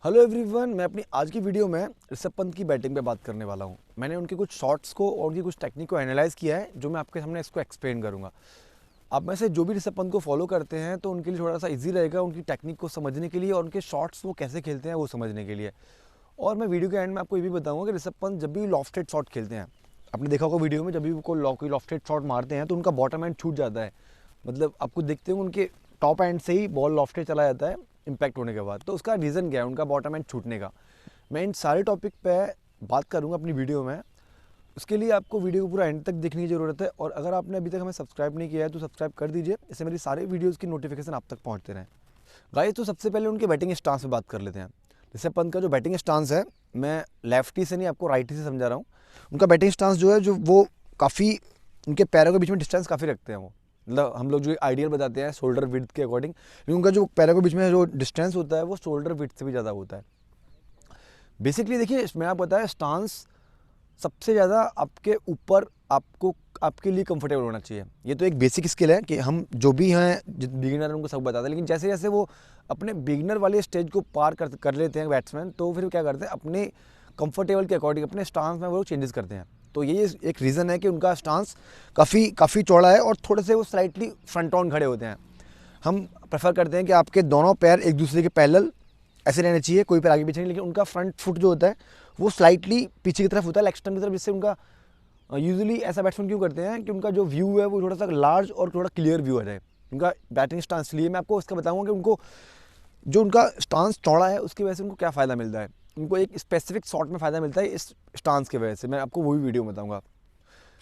Hello everyone, मैं अपनी आज की वीडियो में ऋषभ पंत की बैटिंग पे बात करने वाला हूँ। मैंने उनके कुछ शॉट्स को और उनकी कुछ टेक्निक को एनालाइज़ किया है, जो मैं आपके सामने इसको एक्सप्लेन करूँगा। आप में से जो भी ऋषभ पंत को फॉलो करते हैं तो उनके लिए थोड़ा सा इजी रहेगा उनकी टेक्निक को समझने के लिए और उनके शॉट्स वो कैसे खेलते हैं वो समझने के लिए। और मैं वीडियो के एंड में आपको ये भी बताऊँगा कि ऋषभ पंत जब भी लॉफ्टेड शॉट खेलते हैं, आपने देखा होगा वीडियो में, जब भी वो कोई लॉफ्टेड शॉट मारते हैं तो उनका बॉटम एंड छूट जाता है। मतलब आपको देखते हो उनके टॉप एंड से ही बॉल लॉफ्टेड चला जाता है इम्पैक्ट होने के बाद। तो उसका रीज़न क्या है उनका बॉटम एंड छूटने का, मैं इन सारे टॉपिक पे बात करूँगा अपनी वीडियो में। उसके लिए आपको वीडियो को पूरा एंड तक देखने की ज़रूरत है। और अगर आपने अभी तक हमें सब्सक्राइब नहीं किया है तो सब्सक्राइब कर दीजिए, इससे मेरी सारे वीडियोज़ की नोटिफिकेशन आप तक पहुँचते रहें। गाइस, तो सबसे पहले उनके बैटिंग स्टांस पे बात कर लेते हैं। ऋषभ पंत का जो बैटिंग स्टांस है, मैं लेफ्टी से नहीं आपको राइटी से समझा रहा हूँ। उनका बैटिंग स्टांस जो है, जो वो काफ़ी उनके पैरों के बीच में डिस्टेंस काफ़ी रखते हैं वो। मतलब हम लोग जो आइडियल बताते हैं शोल्डर विड्थ के अकॉर्डिंग, लेकिन उनका जो पैरों के बीच में जो डिस्टेंस होता है वो शोल्डर विड्थ से भी ज़्यादा होता है। बेसिकली देखिए, मैं आप बताया स्टांस सबसे ज़्यादा आपके ऊपर आपको आपके लिए कंफर्टेबल होना चाहिए। ये तो एक बेसिक स्किल है कि हम जो भी हैं बिगिनर हैं उनको सब बताते हैं, लेकिन जैसे जैसे वो अपने बिगिनर वाले स्टेज को पार कर लेते हैं बैट्समैन, तो फिर क्या करते हैं अपने कंफर्टेबल के अकॉर्डिंग अपने स्टांस में वो लोग चेंजेस करते हैं। तो ये एक रीज़न है कि उनका स्टांस काफ़ी चौड़ा है और थोड़े से वो स्लाइटली फ्रंट ऑन खड़े होते हैं। हम प्रेफर करते हैं कि आपके दोनों पैर एक दूसरे के पैरेलल ऐसे रहने चाहिए, कोई पैर आगे पीछे नहीं, लेकिन उनका फ्रंट फुट जो होता है वो स्लाइटली पीछे की तरफ होता है, लेग स्टंप की तरफ, जिससे उनका यूजुअली ऐसा बैट्समैन क्यों करते हैं कि उनका जो व्यू है वो थोड़ा सा लार्ज और थोड़ा क्लियर व्यू है उनका बैटिंग स्टांस। लिए मैं आपको इसका बताऊंगा कि उनको जो उनका स्टांस चौड़ा है उसकी वजह से उनको क्या फ़ायदा मिलता है। उनको एक स्पेसिफिक शॉट में फ़ायदा मिलता है इस स्टांस की वजह से, मैं आपको वो भी वीडियो में बताऊँगा।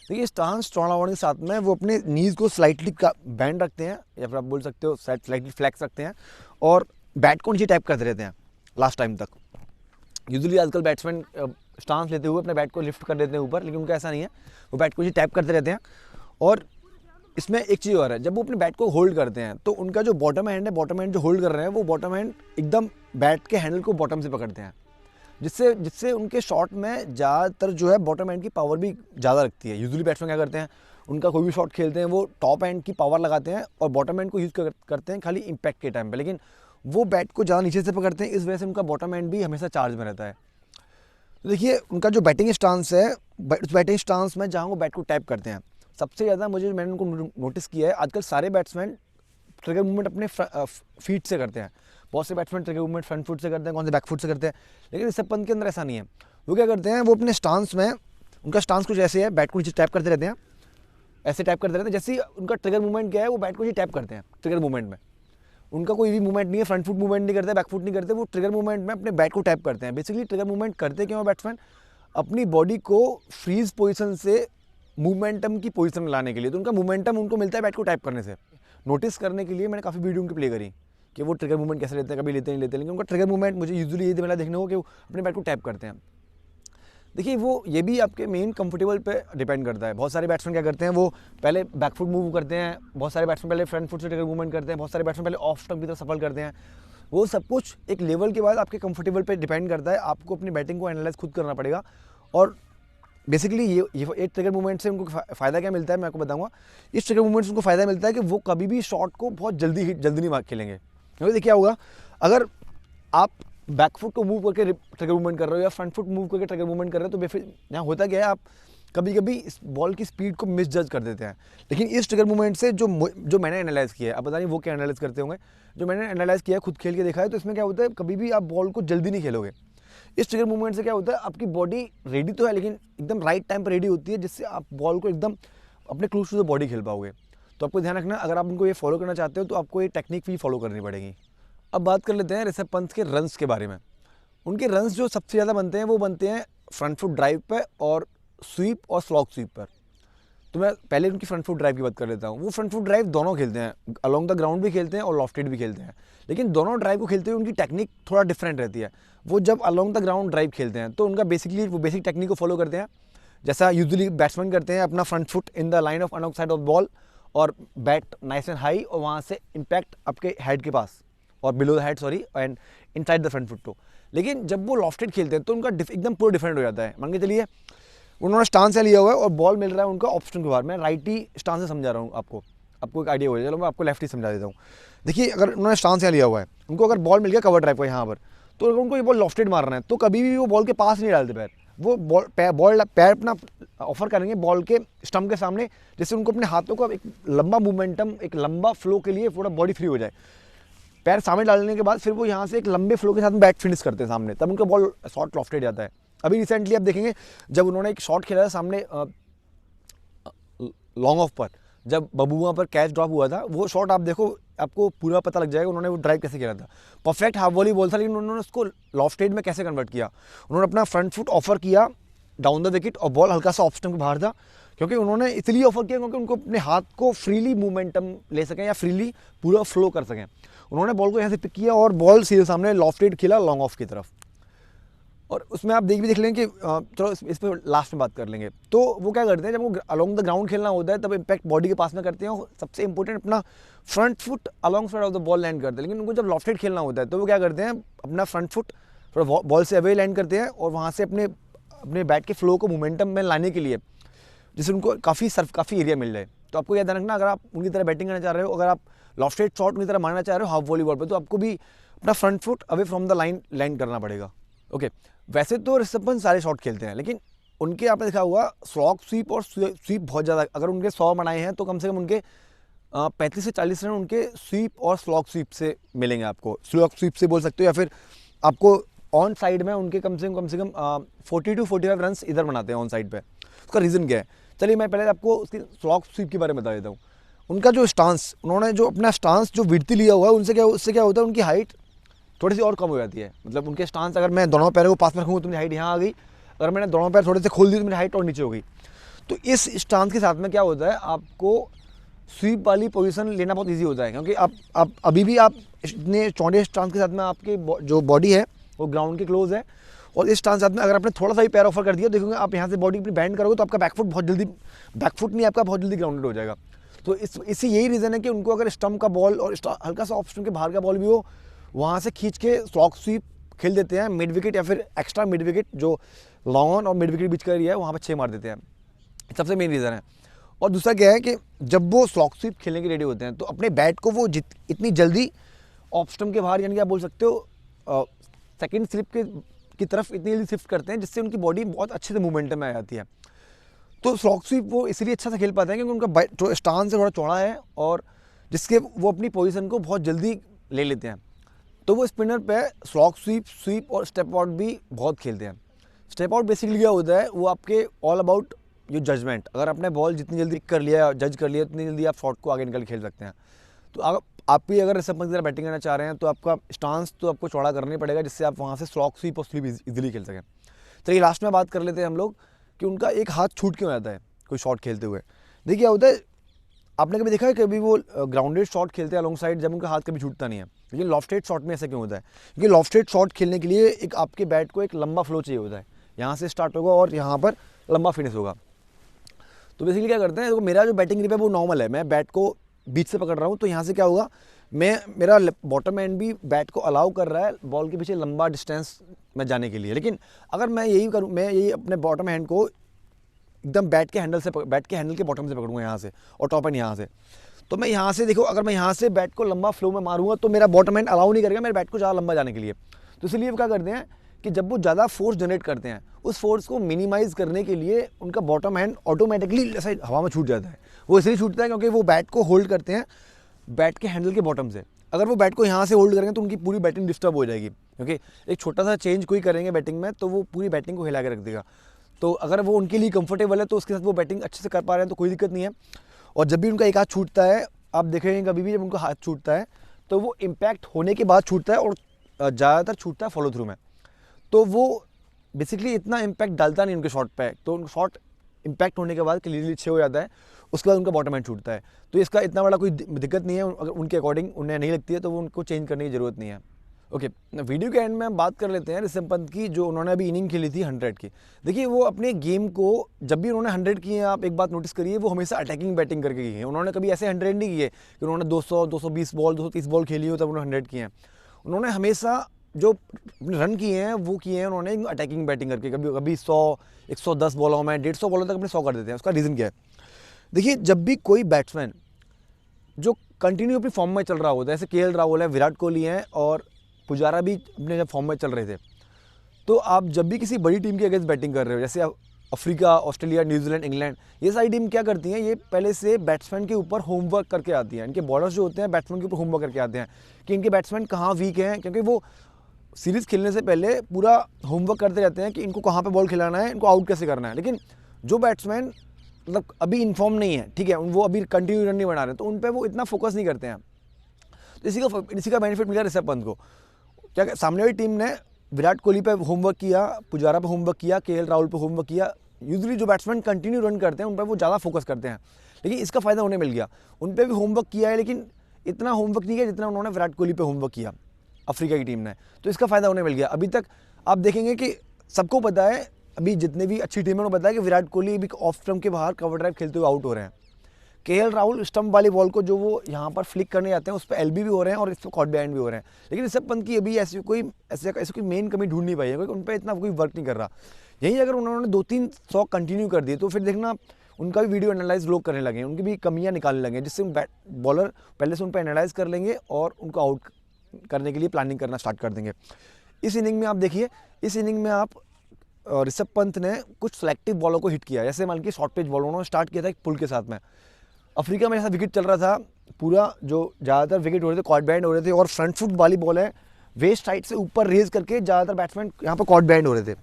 देखिए, स्टांस चौड़ा होने के साथ में वो अपने नीज़ को स्लाइटली बैंड रखते हैं, या फिर आप बोल सकते हो स्लाइटली फ्लैक्स रखते हैं, और बैट को नीचे टैप करते रहते हैं लास्ट टाइम तक। यूजुअली आजकल बैट्समैन स्टांस लेते हुए अपने बैट को लिफ्ट कर देते हैं ऊपर, लेकिन उनका ऐसा नहीं है, वो बैट को नीचे टैप करते रहते हैं। और इसमें एक चीज़ और है, जब वो अपने बैट को होल्ड करते हैं तो उनका जो बॉटम हैंड जो होल्ड कर रहे हैं, वो बॉटम हैंड एकदम बैट के हैंडल को बॉटम से पकड़ते हैं, जिससे जिससे उनके शॉट में ज़्यादातर जो है बॉटम हैंड की पावर भी ज़्यादा रखती है। यूजुअली बैट्समैन क्या करते हैं, उनका कोई भी शॉट खेलते हैं वो टॉप हैंड की पावर लगाते हैं और बॉटम हैंड को यूज़ करते हैं खाली इम्पैक्ट के टाइम पे, लेकिन वो बैट को ज़्यादा नीचे से पकड़ते हैं, इस वजह से उनका बॉटम हैंड भी हमेशा चार्ज में रहता है। तो देखिए, उनका जो बैटिंग स्टांस है, उस बैटिंग स्टांस में जहाँ वो बैट को टैप करते हैं, सबसे ज़्यादा मैंने उनको नोटिस किया है, आजकल सारे बैट्समैन ट्रिगर मूवमेंट अपने फीट से करते हैं। बहुत से batsman trigger movement front foot से करते हैं, कौन से बैक फुट से करते हैं, लेकिन ऋषभ पंत के अंदर ऐसा नहीं है। वो क्या करते हैं, वो अपने स्टांस में, उनका स्टांस कुछ ऐसे है, बैट को नीचे टैप करते रहते हैं, ऐसे टैप करते रहते हैं। जैसे ही उनका ट्रिगर मूवमेंट क्या है, वो बैट को नीचे टैप करते हैं। ट्रिगर मूवमेंट में उनका कोई भी मूवमेंट नहीं है, फ्रंट फुट मूवमेंट नहीं करते, बैक फुट नहीं करते, वो ट्रिगर मूवमेंट में अपने बैट को टैप करते हैं। बेसिकली ट्रिगर मूवमेंट करते क्यों बैट्समैन, अपनी बॉडी को फ्रीज पोजीशन से मूवमेंटम की पोजीशन में लाने के लिए। तो उनका मूवमेंटम उनको मिलता है बैट को टैप करने से। नोटिस करने के लिए मैंने काफ़ी वीडियो उनकी प्ले करी कि वो ट्रिगर मूवमेंट कैसे लेते हैं, कभी लेते नहीं लेते, लेकिन उनका ट्रिगर मूवमेंट मुझे यूजुअली ये मिला देखने को कि वो अपने बैट को टैप करते हैं। देखिए, वो ये भी आपके मेन कंफर्टेबल पे डिपेंड करता है। बहुत सारे बैट्समैन क्या करते हैं, वो पहले बैक फुट मूव करते हैं, बहुत सारे बैट्समैन पहले फ्रंट फुट से ट्रिगर मूवमेंट करते हैं, बहुत सारे बैट्समैन पहले ऑफ स्टंप की तरफ सफल करते हैं। वो सब कुछ एक लेवल के बाद आपके कंफर्टेबल पे डिपेंड करता है। आपको अपनी बैटिंग को एनालाइज खुद करना पड़ेगा। और बेसिकली ये एक ट्रिगर मूवमेंट से उनको फ़ायदा क्या मिलता है मैं आपको बताऊंगा। इस ट्रिगर मूवमेंट से उनको फ़ायदा मिलता है कि वो कभी भी शॉट को बहुत जल्दी नहीं खेलेंगे। क्योंकि देखिए क्या होगा, अगर आप बैक फुट को मूव करके ट्रिगर मूवमेंट कर रहे हो या फ्रंट फुट मूव करके ट्रिगर मूवमेंट कर रहे हो, तो फिर यहाँ होता क्या है, आप कभी कभी इस बॉल की स्पीड को मिस जज कर देते हैं। लेकिन इस ट्रिगर मूवमेंट से जो मैंने एनालाइज़ किया है, अब पता नहीं वो क्या एनालाइज करते होंगे, जो मैंने एनालाइज़ किया है, खुद खेल के देखा है, तो इसमें क्या होता है, कभी भी आप बॉल को जल्दी नहीं खेलोगे। इस ट्रिगर मूवमेंट से क्या होता है, आपकी बॉडी रेडी तो है, लेकिन एकदम राइट टाइम पर रेडी होती है, जिससे आप बॉल को एकदम अपने क्लोज टू द बॉडी खेल पाओगे। तो आपको ध्यान रखना, अगर आप उनको ये फॉलो करना चाहते हो तो आपको ये टेक्निक भी फॉलो करनी पड़ेगी। अब बात कर लेते हैं ऋषभ पंत के रन्स के बारे में। उनके रन्स जो सबसे ज़्यादा बनते हैं वो बनते हैं फ्रंट फुट ड्राइव पर और स्वीप और स्लॉग स्वीप पर। तो मैं पहले उनकी फ्रंट फुट ड्राइव की बात कर लेता हूँ। वो फ्रंट फुट ड्राइव दोनों खेलते हैं, अलॉन्ग द ग्राउंड भी खेलते हैं और लॉफ्टेड भी खेलते हैं, लेकिन दोनों ड्राइव को खेलते हुए उनकी टेक्निक थोड़ा डिफरेंट रहती है। वो जब अलॉन्ग द ग्राउंड ड्राइव खेलते हैं तो उनका बेसिकली वो बेसिक टेक्निक को फॉलो करते हैं, जैसा यूजुअली बैट्समैन करते हैं, अपना front foot in the line of on off side of ball और बैट नाइस एंड हाई, और वहाँ से इम्पैक्ट आपके हेड के पास और below the head and inside the front foot too. लेकिन जब वो लॉफ्टेड खेलते हैं तो उनका एकदम पूरा डिफरेंट हो जाता है। मान के चलिए उन्होंने स्टांस से लिया हुआ है और बॉल मिल रहा है उनका ऑप्शन के बाहर। मैं राइटी स्टांस से समझा रहा हूँ आपको एक आइडिया हो जाए। चलो मैं आपको लेफ्टी समझा देता हूँ। देखिए, अगर उन्होंने स्टांस यहाँ लिया हुआ है, उनको अगर बॉल मिल गया कवर ड्राइव को यहाँ पर, तो अगर उनको ये बॉल लॉफ्टेड मारना है तो कभी भी वो बॉल के पास नहीं डालते पैर, वो बॉल पैर अपना ऑफर करेंगे बॉल के स्टम्प के सामने, जिससे उनको अपने हाथों का एक लंबा मोमेंटम, एक लंबा फ्लो के लिए पूरा बॉडी फ्री हो जाए। पैर सामने डालने के बाद फिर वो यहाँ से एक लंबे फ्लो के साथ में बैट फिनिश करते हैं सामने, तब उनका बॉल शॉट लॉफ्टेड जाता है। अभी रिसेंटली आप देखेंगे जब उन्होंने एक शॉट खेला था सामने लॉन्ग ऑफ पर, जब बबुआ पर कैच ड्रॉप हुआ था, वो शॉट आप देखो, आपको पूरा पता लग जाएगा उन्होंने वो ड्राइव कैसे किया था। परफेक्ट हाफ वॉली बॉल था, लेकिन उन्होंने उसको लॉफ्टेड में कैसे कन्वर्ट किया। उन्होंने अपना फ्रंट फुट ऑफर किया डाउन द विकेट और बॉल हल्का सा ऑफ स्टंप के बाहर था, क्योंकि उन्होंने इसलिए ऑफर किया क्योंकि उनको अपने हाथ को फ्रीली मोमेंटम ले सकें या फ्रीली पूरा फ्लो कर सकें। उन्होंने बॉल को यहाँ से पिक किया और बॉल सीधे सामने लॉफ्टेड खेला लॉन्ग ऑफ की तरफ। और उसमें आप देख लेंगे कि चलो इस पर लास्ट में बात कर लेंगे। तो वो क्या करते हैं, जब वो अलोंग द ग्राउंड खेलना होता है तब इम्पैक्ट बॉडी के पास में करते हैं, और सबसे इंपॉर्टेंट अपना front foot along side of the ball land करते हैं। लेकिन उनको जब लॉफ्टेड खेलना होता है तो वो क्या करते हैं, अपना फ्रंट फुट थोड़ा बॉल से अवे लैंड करते हैं और वहाँ से अपने बैट के फ्लो को मोमेंटम में लाने के लिए, जिससे उनको काफ़ी एरिया मिल जाए। तो आपको याद रखना, अगर आप उनकी तरह बैटिंग करना चाह रहे हो, अगर आप लॉफ्टेड शॉट उनकी तरह मारना चाह रहे हो हाफ वॉलीबॉल पर, तो आपको भी अपना front foot away from the line land करना पड़ेगा। ओके, वैसे तो ऋषभ पंत सारे शॉट खेलते हैं, लेकिन उनके आपने देखा हुआ स्लॉग स्वीप और स्वीप बहुत ज़्यादा, अगर उनके 100 बनाए हैं तो कम से कम उनके 35 से 40 रन उनके स्वीप और स्लॉग स्वीप से मिलेंगे आपको। स्लॉग स्वीप से बोल सकते हो, या फिर आपको ऑन साइड में उनके कम से कम 40 to 45 रन इधर बनाते हैं ऑन साइड पे। उसका रीज़न क्या है, चलिए मैं पहले आपको उसकी स्लॉग स्वीप के बारे में बता देता हूँ। उनका जो स्टांस, उन्होंने जो अपना स्टांस जो विड्थ लिया हुआ है, उससे क्या होता है, उनकी हाइट थोड़ी सी और कम हो जाती है। मतलब उनके स्टांस, अगर मैं दोनों पैरों को पास में रखूँगा तो मेरी हाइट यहाँ आ गई, अगर मैंने दोनों पैर थोड़े से खोल दिए तो मेरी हाइट और नीचे हो गई। तो इस स्टांस के साथ में क्या होता है, आपको स्वीप वाली पोजीशन लेना बहुत इजी होता है, क्योंकि आप अभी भी आप इतने चौड़े स्टांस के साथ में आपकी जो बॉडी है वो ग्राउंड के क्लोज है, और इस स्टांस के साथ में अगर आपने थोड़ा सा भी पैर ऑफर कर दिया, देखोगे आप यहाँ से बॉडी अपनी बैंड करोगे तो आपका बैकफुट बहुत जल्दी ग्राउंडेड हो जाएगा। तो इससे यही रीज़न है कि उनको अगर स्टम्प का बॉल और हल्का सा ऑफ स्टम्प के बाहर का बॉल भी हो, वहाँ से खींच के स्लॉग स्वीप खेल देते हैं मिड विकेट या फिर एक्स्ट्रा मिड विकेट, जो लॉन्ग ऑन और मिड विकेट बीच का एरिया है वहाँ पर 6 मार देते हैं। सबसे मेन रीज़न है। और दूसरा क्या है कि जब वो स्लॉग स्वीप खेलने के रेडी होते हैं तो अपने बैट को वो इतनी जल्दी ऑफ स्टम्प के बाहर, यानी कि आप बोल सकते हो सेकंड स्लिप की तरफ इतनी जल्दी शिफ्ट करते हैं, जिससे उनकी बॉडी बहुत अच्छे से मूवमेंटम में आ जाती है। तो स्लॉग स्वीप वो इसलिए अच्छा से खेल पाते हैं क्योंकि उनका जो स्टांस है थोड़ा चौड़ा है, और जिसके वो अपनी पोजीशन को बहुत जल्दी ले लेते हैं। तो वो स्पिनर पे स्लॉग स्वीप और स्टेप आउट भी बहुत खेलते हैं। स्टेप आउट बेसिकली क्या होता है, वो आपके ऑल अबाउट योर जजमेंट। अगर आपने बॉल जितनी जल्दी जज कर लिया उतनी जल्दी आप शॉट को आगे निकल खेल सकते हैं। तो आप भी अगर ऋषभ पंत की तरह बैटिंग करना चाह रहे हैं तो आपका स्टांस तो आपको चौड़ा करना ही पड़ेगा, जिससे आप वहाँ से स्लॉग स्वीप और स्वीप इजीली खेल सकें। चलिए लास्ट में बात कर लेते हैं हम लोग कि उनका एक हाथ छूट क्यों जाता है कोई शॉट खेलते हुए। देखिए क्या होता है, आपने कभी देखा है कभी वो ग्राउंडेड शॉट खेलते हैं अलॉन्ग साइड, जब उनका हाथ कभी छूटता नहीं है, लेकिन लॉफ्टेड शॉट में ऐसा क्यों होता है, क्योंकि लॉफ्टेड शॉट खेलने के लिए एक आपके बैट को एक लंबा फ्लो चाहिए होता है, यहाँ से स्टार्ट होगा और यहाँ पर लंबा फिनिश होगा। तो बेसिकली क्या करते हैं, तो मेरा जो बैटिंग ग्रिप है वो नॉर्मल है, मैं बैट को बीच से पकड़ रहा हूँ, तो यहाँ से क्या होगा, मेरा बॉटम एंड भी बैट को अलाउ कर रहा है बॉल के पीछे लंबा डिस्टेंस में जाने के लिए। लेकिन अगर मैं यही अपने बॉटम हैंड को एकदम बैट के हैंडल के बॉटम से पकड़ूंगा यहाँ से, और टॉप एंड यहाँ से, तो मैं यहाँ से देखो, अगर मैं यहाँ से बैट को लंबा फ्लो में मारूंगा तो मेरा बॉटम हैंड अलाउ नहीं करेगा मेरे बैट को ज़्यादा लंबा जाने के लिए। तो इसलिए वो क्या करते हैं कि जब वो ज़्यादा फोर्स जनरेट करते हैं, उस फोर्स को मिनिमाइज़ करने के लिए उनका बॉटम हैंड ऑटोमेटिकली ऐसे हवा में छूट जाता है। वो इसलिए छूटता है क्योंकि वो बैट को होल्ड करते हैं बैट के हैंडल के बॉटम से। अगर वो बैट को यहाँ से होल्ड करेंगे तो उनकी पूरी बैटिंग डिस्टर्ब हो जाएगी, क्योंकि एक छोटा सा चेंज कोई करेंगे बैटिंग में तो वो पूरी बैटिंग को हिला के रख देगा। तो अगर वो उनके लिए कंफर्टेबल है तो उसके साथ वो बैटिंग अच्छे से कर पा रहे हैं तो कोई दिक्कत नहीं है। और जब भी उनका एक हाथ छूटता है, आप देखेंगे कभी भी जब उनका हाथ छूटता है तो वो इम्पैक्ट होने के बाद छूटता है, और ज़्यादातर छूटता है फॉलो थ्रू में। तो वो बेसिकली इतना इम्पैक्ट डालता नहीं उनके शॉट पे, तो उनका शॉट इम्पैक्ट होने के बाद क्लियरली 6 हो जाता है, उसके बाद उनका बॉटम हैंड छूटता है। तो इसका इतना बड़ा कोई दिक्कत नहीं है, अगर उनके अकॉर्डिंग उन्हें नहीं लगती है तो वो उनको चेंज करने की ज़रूरत नहीं है। ओके, वीडियो के एंड में हम बात कर लेते हैं ऋषभ पंत की, जो उन्होंने अभी इनिंग खेली थी 100 की। देखिए वो अपने गेम को जब भी उन्होंने 100 किए हैं, आप एक बात नोटिस करिए, वो हमेशा अटैकिंग बैटिंग करके किए हैं। उन्होंने कभी ऐसे 100 नहीं किए कि उन्होंने 200, 220 बॉल, 230 बॉल खेली हो तब उन्होंने 100 किए हैं। उन्होंने हमेशा जो रन किए हैं वो किए हैं उन्होंने अटैकिंग बैटिंग करके। कभी 100, 110 बॉलों में 150 बॉलों तक अपने 100 कर देते हैं। उसका रीज़न क्या है, देखिए जब भी कोई बैट्समैन जो कंटिन्यू अपनी फॉर्म में चल रहा होता है, जैसे केएल राहुल है, विराट कोहली हैं और पुजारा भी अपने जब फॉर्म में चल रहे थे। तो आप जब भी किसी बड़ी टीम के अगेंस्ट बैटिंग कर रहे हो, जैसे अफ्रीका, ऑस्ट्रेलिया, न्यूजीलैंड, इंग्लैंड, ये सारी टीम क्या करती हैं, ये पहले से बैट्समैन के ऊपर होमवर्क करके आती हैं। इनके बॉलर्स जो होते हैं बैट्समैन के ऊपर होमवर्क करके आते हैं कि इनके बैट्समैन कहाँ वीक हैं, क्योंकि वो सीरीज़ खेलने से पहले पूरा होमवर्क करते रहते हैं कि इनको कहाँ पे बॉल खिलाना है, इनको आउट कैसे करना है। लेकिन जो बैट्समैन मतलब अभी इन्फॉर्म नहीं है, ठीक है, वो अभी कंटिन्यू रन नहीं बना रहे, तो उन पर वो इतना फोकस नहीं करते हैं। तो इसी का बेनिफिट मिला ऋषभ पंत को। क्या सामने वाली टीम ने विराट कोहली पे होमवर्क किया, पुजारा पे होमवर्क किया, केएल राहुल पे होमवर्क किया। यूजुअली जो बैट्समैन कंटिन्यू रन करते हैं उन पर वो ज़्यादा फोकस करते हैं, लेकिन इसका फ़ायदा उन्हें मिल गया। उन पर भी होमवर्क किया है, लेकिन इतना होमवर्क नहीं किया जितना उन्होंने विराट कोहली पे होमवर्क किया अफ्रीका की टीम ने। तो इसका फ़ायदा उन्हें मिल गया। अभी तक आप देखेंगे कि सबको पता है, अभी जितने भी अच्छी टीमें उन्हें पता है कि विराट कोहली भी ऑफ स्टंप के बाहर कवर ड्राइव खेलते हुए आउट हो रहे हैं। केएल राहुल स्टंप वाली बॉल को जो वो यहाँ पर फ्लिक करने जाते हैं उस पर एलबी भी हो रहे हैं और इस पर कॉट बिहाइंड भी हो रहे हैं। लेकिन ऋषभ पंत की अभी ऐसी कोई मेन कमी ढूंढ नहीं पाई है, क्योंकि उन पर इतना कोई वर्क नहीं कर रहा। यहीं अगर उन्होंने 2-3 100 कंटिन्यू कर दिए तो फिर देखना उनका भी वीडियो एनालाइज लोग करने लगे, उनकी भी कमियाँ निकालने लगे, जिससे बॉलर पहले से उन पर एनालाइज कर लेंगे और उनको आउट करने के लिए प्लानिंग करना स्टार्ट कर देंगे। इस इनिंग में आप देखिए, इस इनिंग में आप ऋषभ पंत ने कुछ सेलेक्टिव बॉलों को हिट किया। जैसे मान लीजिए शॉर्ट पिच बॉल उन्होंने स्टार्ट किया था एक पुल के साथ में। अफ्रीका में ऐसा विकेट चल रहा था, पूरा जो ज़्यादातर विकेट हो रहे थे कॉट बिहाइंड हो रहे थे, और फ्रंट फुट वाली बॉल है वेस्ट साइड से ऊपर रेज करके ज़्यादातर बैट्समैन यहाँ पर कॉट बिहाइंड हो रहे थे।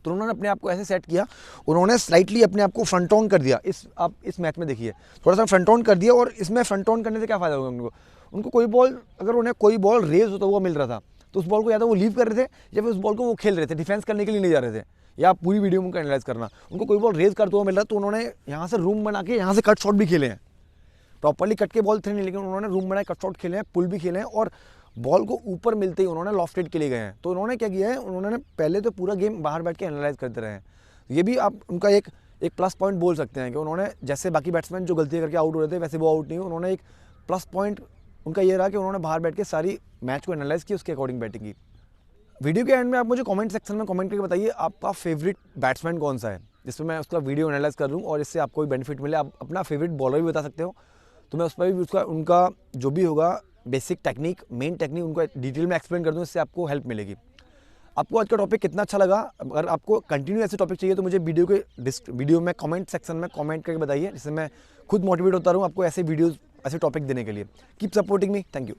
तो उन्होंने अपने आप को ऐसे सेट किया, उन्होंने स्लाइटली अपने आप को फ्रंट ऑन कर दिया। आप इस मैच में देखिए थोड़ा सा फ्रंट ऑन कर दिया, और इसमें फ्रंट ऑन करने से क्या फ़ायदा होगा उनको कोई बॉल, अगर उन्हें कोई बॉल रेज होता हुआ मिल रहा था तो उस बॉल को या तो वो लीव कर रहे थे या फिर उस बॉल को वो खेल रहे थे, डिफेंस करने के लिए नहीं जा रहे थे। या आप पूरी वीडियो में उनको एनालाइज करना, उनको कोई बॉल रेज करते हुआ मिल रहा तो उन्होंने यहाँ से रूम बना के यहाँ से कट शॉट भी खेले हैं। प्रॉपर्ली कट के बॉल थे नहीं, लेकिन उन्होंने रूम बनाए, कट शॉट खेले हैं, पुल भी खेले हैं, और बॉल को ऊपर मिलते ही उन्होंने लॉफ्टेड के लिए गए हैं। तो उन्होंने क्या किया है, उन्होंने पहले तो पूरा गेम बाहर बैठ के एनालाइज करते रहे हैं। ये भी आप उनका एक प्लस पॉइंट बोल सकते हैं कि उन्होंने, जैसे बाकी बैट्समैन जो गलतियाँ करके आउट हो रहे थे वैसे वो आउट नहीं हुए। उन्होंने एक प्लस पॉइंट उनका ये रहा कि उन्होंने बाहर बैठ के सारी मैच को एनालाइज की, उसके अकॉर्डिंग बैटिंग की। वीडियो के एंड में आप मुझे कमेंट सेक्शन में कमेंट करके बताइए आपका फेवरेट बैट्समैन कौन सा है, जिसमें मैं उसका वीडियो एनालाइज कर लूँ और इससे आपको भी बेनिफिट मिले। आप अपना फेवरेट बॉलर भी बता सकते हो, तो मैं उस पर भी उनका जो भी होगा बेसिक टेक्निक, मेन टेक्निक उनको डिटेल में एक्सप्लेन कर दूँ, इससे आपको हेल्प मिलेगी। आपको आज का टॉपिक कितना अच्छा लगा? अगर आपको कंटिन्यू ऐसे टॉपिक चाहिए तो मुझे वीडियो में कमेंट सेक्शन में कमेंट करके बताइए, जिससे मैं खुद मोटिवेट होता रहूँ आपको ऐसे वीडियोज़, ऐसे टॉपिक देने के लिए। Keep supporting me. Thank you.